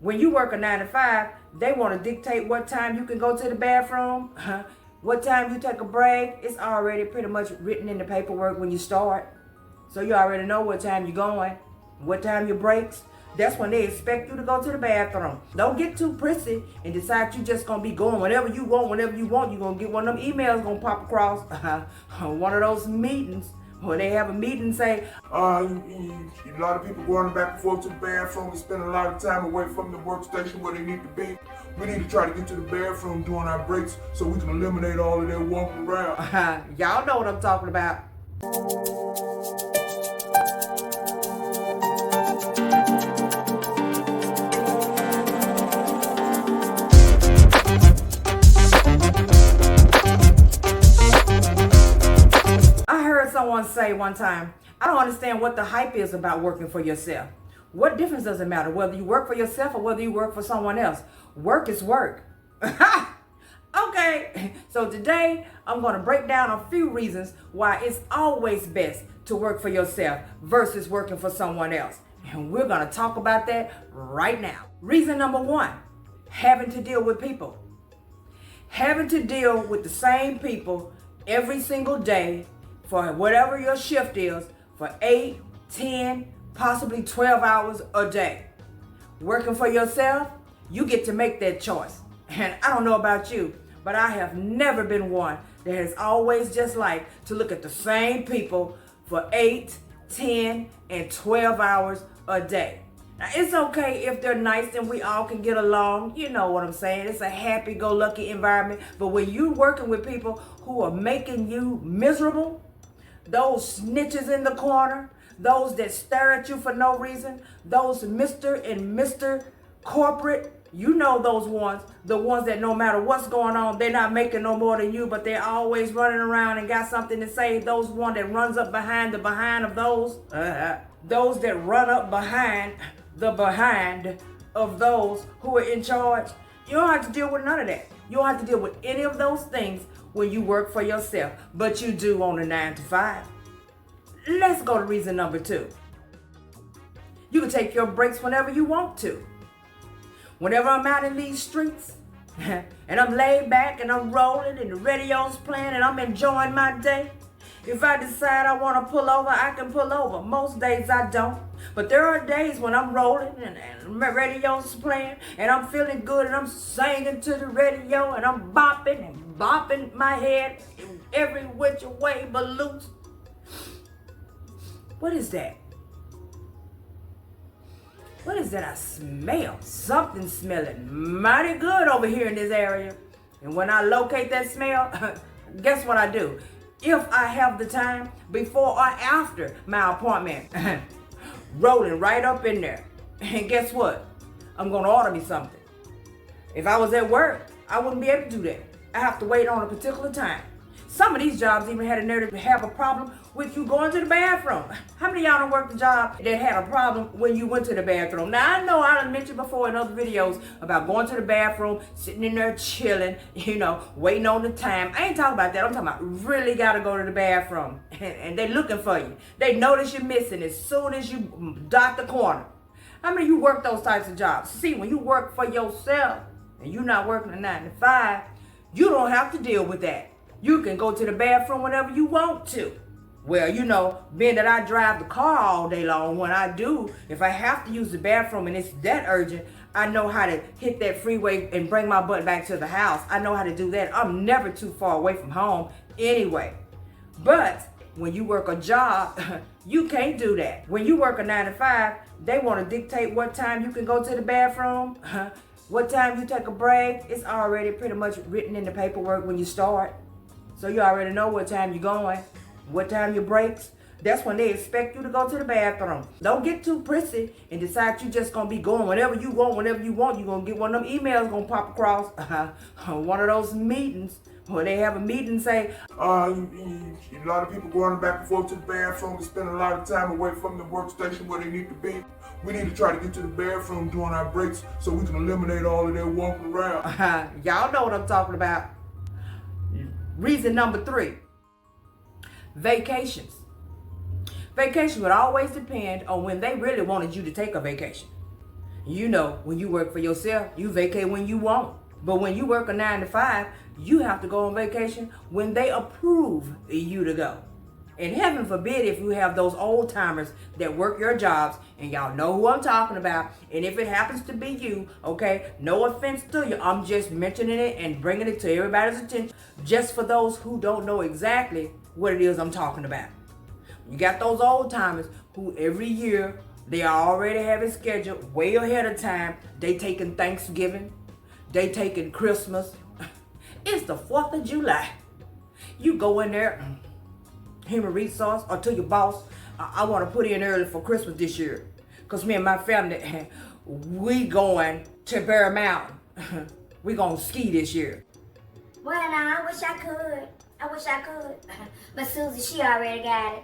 When you work a 9 to 5, they want to dictate what time you can go to the bathroom, what time you take a break. It's already pretty much written in the paperwork when you start. So you already know what time you're going, what time your breaks. That's when they expect you to go to the bathroom. Don't get too prissy and decide you just gonna be going whenever you want, whenever you want. You're gonna get one of them emails gonna pop across one of those meetings where they have a meeting and say, a lot of people going back and forth to the bathroom and spending a lot of time away from the workstation where they need to be. We need to try to get to the bathroom during our breaks so we can eliminate all of that walking around. y'all know what I'm talking about. Someone say one time, I don't understand what the hype is about working for yourself. What difference does it matter whether you work for yourself or whether you work for someone else? Work is work. Okay, so today I'm going to break down a few reasons why it's always best to work for yourself versus working for someone else. And we're going to talk about that right now. Reason number 1, having to deal with people. Having to deal with the same people every single day for whatever your shift is for 8, 10, possibly 12 hours a day. Working for yourself, you get to make that choice. And I don't know about you, but I have never been one that has always just liked to look at the same people for 8, 10, and 12 hours a day. Now, it's okay if they're nice and we all can get along. You know what I'm saying? It's a happy-go-lucky environment. But when you're working with people who are making you miserable, those snitches in the corner, those that stare at you for no reason, those Mr. and Mr. Corporate, you know those ones, the ones that no matter what's going on, they're not making no more than you, but they're always running around and got something to say. Those one that runs up behind the behind of those that run up behind the behind of those who are in charge. You don't have to deal with none of that. You don't have to deal with any of those things when you work for yourself, but you do on a 9 to 5. Let's go to reason number 2. You can take your breaks whenever you want to. Whenever I'm out in these streets and I'm laid back and I'm rolling and the radio's playing and I'm enjoying my day, if I decide I want to pull over, I can pull over. Most days I don't. But there are days when I'm rolling and my radio's playing and I'm feeling good and I'm singing to the radio and I'm bopping my head every which way but loose. What is that? What is that I smell? Something smelling mighty good over here in this area. And when I locate that smell, guess what I do? If I have the time, before or after my appointment, rolling right up in there. And guess what? I'm going to order me something. If I was at work, I wouldn't be able to do that. I have to wait on a particular time. Some of these jobs even had a nerve to have a problem with you going to the bathroom. How many of y'all done worked a job that had a problem when you went to the bathroom? Now, I know I done mentioned before in other videos about going to the bathroom, sitting in there chilling, waiting on the time. I ain't talking about that. I'm talking about really got to go to the bathroom. And they looking for you. They notice you're missing as soon as you dot the corner. How many of you work those types of jobs? See, when you work for yourself and you're not working a 9 to 5, you don't have to deal with that. You can go to the bathroom whenever you want to. Well, being that I drive the car all day long, when I do, if I have to use the bathroom and it's that urgent, I know how to hit that freeway and bring my butt back to the house. I know how to do that. I'm never too far away from home anyway. But when you work a job, you can't do that. When you work a 9 to 5, they want to dictate what time you can go to the bathroom, what time you take a break. It's already pretty much written in the paperwork when you start. So you already know what time you're going, what time your breaks. That's when they expect you to go to the bathroom. Don't get too prissy and decide you just going to be going whenever you want, whenever you want. You're going to get one of them emails going to pop across one of those meetings where they have a meeting and say, a lot of people going back and forth to the bathroom and spending a lot of time away from the workstation where they need to be. We need to try to get to the bathroom during our breaks so we can eliminate all of that walking around. Y'all know what I'm talking about. Reason number 3, vacations. Vacation would always depend on when they really wanted you to take a vacation. You know, when you work for yourself, you vacate when you want. But when you work a 9 to 5, you have to go on vacation when they approve you to go. And heaven forbid if you have those old timers that work your jobs, and y'all know who I'm talking about. And if it happens to be you, okay, no offense to you, I'm just mentioning it and bringing it to everybody's attention, just for those who don't know exactly what it is I'm talking about. You got those old timers who every year they already have it scheduled way ahead of time. They taking Thanksgiving, they taking Christmas. It's the 4th of July. You go in there, human resource, or to your boss, I want to put in early for Christmas this year. Because me and my family, we going to Bear Mountain. We going to ski this year. Well, now, I wish I could. But Susie, she already got it.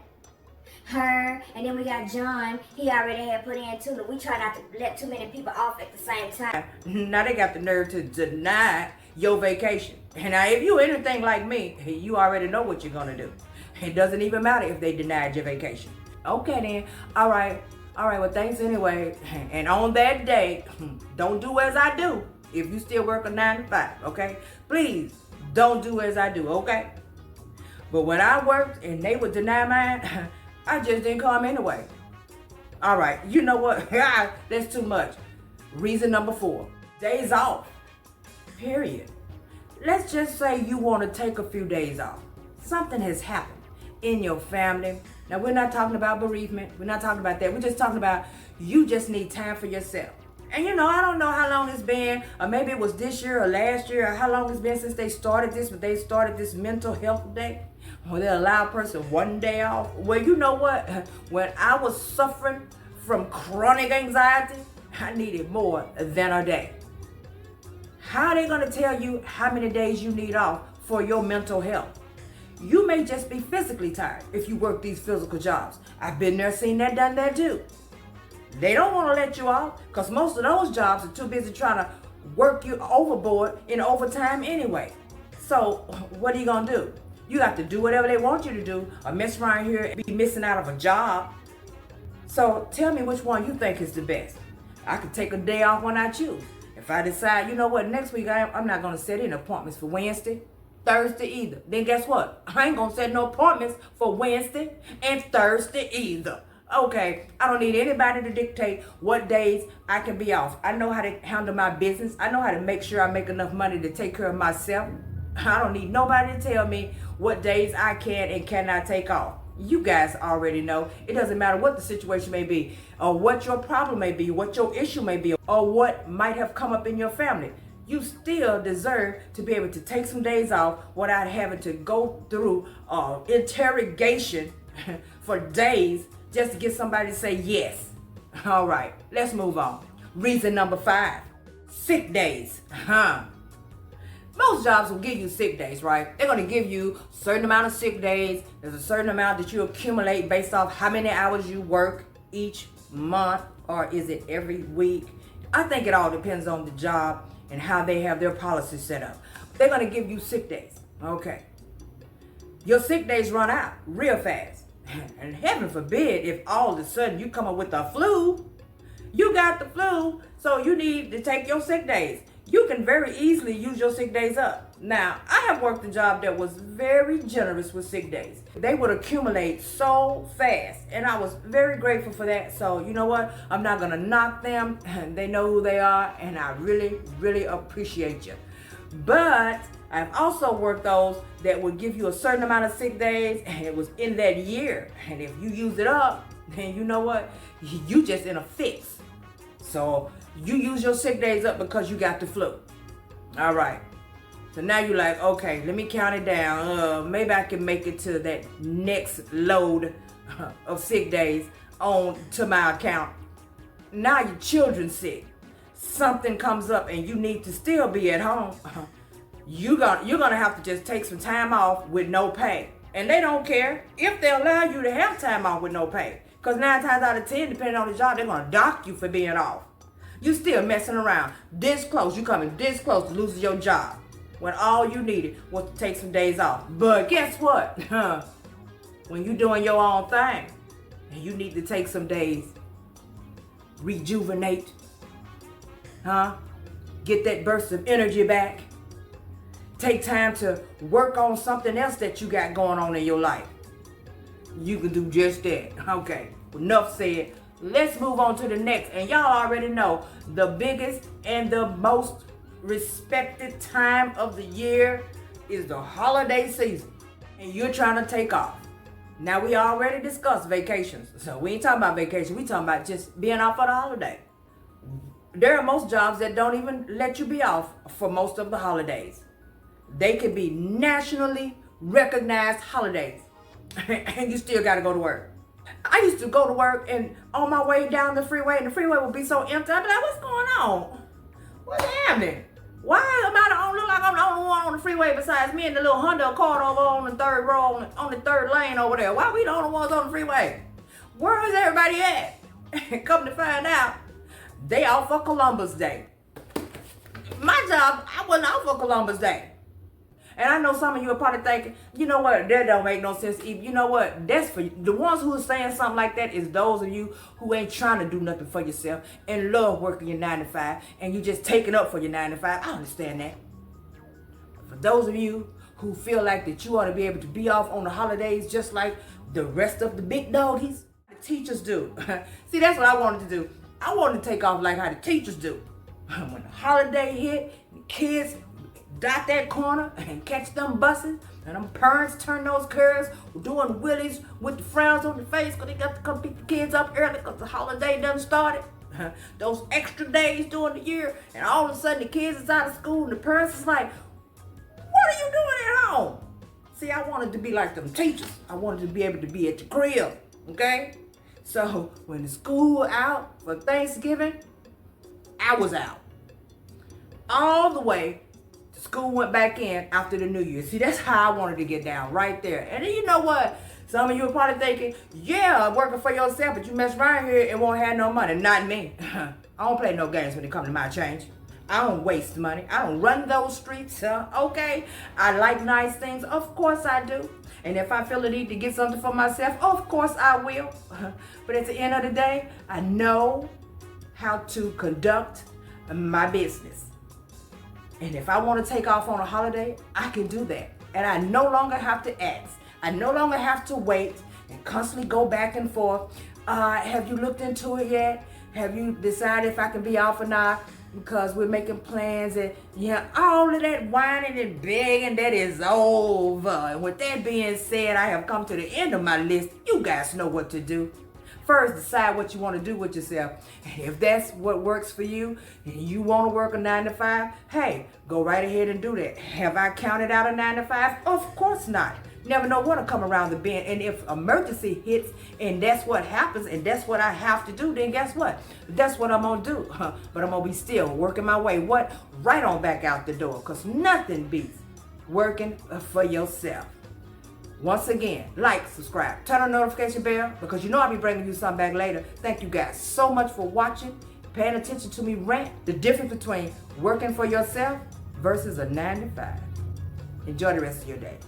Her, and then we got John. He already had put in too. We try not to let too many people off at the same time. Now they got the nerve to deny your vacation. And now if you anything like me, you already know what you're going to do. It doesn't even matter if they denied your vacation. Okay then. All right, well thanks anyway. And on that day, don't do as I do. If you still work a 9 to 5, okay? Please don't do as I do, okay? But when I worked and they would deny mine, I just didn't come anyway. All right, you know what? That's too much. Reason number 4, days off. Period. Let's just say you want to take a few days off. Something has happened in your family. Now, we're not talking about bereavement. We're not talking about that. We're just talking about you just need time for yourself. And you know, I don't know how long it's been, or maybe it was this year or last year, or how long it's been since they started this, but they started this mental health day, where they allow a person 1 day off. Well, you know what? When I was suffering from chronic anxiety, I needed more than a day. How are they going to tell you how many days you need off for your mental health? You may just be physically tired if you work these physical jobs. I've been there, seen that, done that too. They don't want to let you off because most of those jobs are too busy trying to work you overboard in overtime anyway. So what are you going to do? You have to do whatever they want you to do or mess around here and be missing out of a job. So tell me which one you think is the best. I could take a day off when I choose. If I decide, you know what, next week I'm not going to set in appointments for Wednesday, Thursday either. Then guess what? I ain't going to set no appointments for Wednesday and Thursday either. Okay, I don't need anybody to dictate what days I can be off. I know how to handle my business. I know how to make sure I make enough money to take care of myself. I don't need nobody to tell me what days I can and cannot take off. You guys already know. It doesn't matter what the situation may be, or what your problem may be, what your issue may be, or what might have come up in your family. You still deserve to be able to take some days off without having to go through interrogation for days just to get somebody to say yes. All right, let's move on. Reason number 5, sick days. Most jobs will give you sick days, right? They're going to give you a certain amount of sick days. There's a certain amount that you accumulate based off how many hours you work each month, or is it every week? I think it all depends on the job and how they have their policies set up. They're going to give you sick days. Okay. Your sick days run out real fast. And heaven forbid if all of a sudden you come up with the flu. You got the flu, so you need to take your sick days. You can very easily use your sick days up. Now, I have worked a job that was very generous with sick days. They would accumulate so fast, and I was very grateful for that. So, you know what? I'm not going to knock them. They know who they are, and I really, really appreciate you. But I've also worked those that would give you a certain amount of sick days, and it was in that year. And if you use it up, then you know what? You just in a fix. So you use your sick days up because you got the flu. All right. So now you're like, okay, let me count it down. Maybe I can make it to that next load of sick days on to my account. Now your children's sick. Something comes up and you need to still be at home. You're gonna have to just take some time off with no pay. And they don't care if they allow you to have time off with no pay. Because 9 times out of 10, depending on the job, they're going to dock you for being off. You still messing around. This close. You coming this close to losing your job. When all you needed was to take some days off. But guess what? When you're doing your own thing, and you need to take some days, rejuvenate, Huh? Get that burst of energy back. Take time to work on something else that you got going on in your life. You can do just that. Okay, enough said. Let's move on to the next. And y'all already know the biggest and the most respected time of the year is the holiday season. And you're trying to take off. Now, we already discussed vacations. So we ain't talking about vacation. We talking about just being off for the holiday. There are most jobs that don't even let you be off for most of the holidays. They could be nationally recognized holidays. And you still got to go to work. I used to go to work and on my way down the freeway, and the freeway would be so empty. I'd be like, what's going on? What's happening? Why am I the only, look like I'm the only one on the freeway besides me and the little Honda Accord over on the third row, on the third lane over there? Why we the only ones on the freeway? Where is everybody at? Come to find out, they out for Columbus Day. My job, I wasn't out for Columbus Day. And I know some of you are probably thinking, you know what, that don't make no sense. You know what, that's for you. The ones who are saying something like that is those of you who ain't trying to do nothing for yourself and love working your 9 to 5 and you just taking up for your 9 to 5. I understand that. For those of you who feel like that you ought to be able to be off on the holidays just like the rest of the big doggies, the teachers do. See, that's what I wanted to do. I wanted to take off like how the teachers do. When the holiday hit, the kids dot that corner and catch them buses, and them parents turn those curves, doing wheelies with the frowns on their face because they got to come pick the kids up early because the holiday done started. Those extra days during the year, and all of a sudden the kids is out of school and the parents is like, what are you doing at home? See, I wanted to be like them teachers. I wanted to be able to be at the crib, okay? So when the school out for Thanksgiving, I was out. All the way school went back in after the New Year. See, that's how I wanted to get down, right there. And then you know what? Some of you are probably thinking, yeah, working for yourself, but you mess around here and won't have no money. Not me. I don't play no games when it comes to my change. I don't waste money. I don't run those streets. Okay? I like nice things. Of course I do. And if I feel the need to get something for myself, of course I will. But at the end of the day, I know how to conduct my business. And if I want to take off on a holiday, I can do that. And I no longer have to ask. I no longer have to wait and constantly go back and forth. Have you looked into it yet? Have you decided if I can be off or not? Because we're making plans and all of that whining and begging, that is over. And with that being said, I have come to the end of my list. You guys know what to do. First, decide what you want to do with yourself. And if that's what works for you and you want to work a 9 to 5, hey, go right ahead and do that. Have I counted out a 9 to 5? Of course not. Never know what'll come around the bend. And if emergency hits and that's what happens and that's what I have to do, then guess what? That's what I'm going to do. But I'm going to be still working my way. What? Right on back out the door. Because nothing beats working for yourself. Once again, like, subscribe, turn on the notification bell because you know I'll be bringing you something back later. Thank you guys so much for watching, paying attention to me rant, the difference between working for yourself versus a 9 to 5. Enjoy the rest of your day.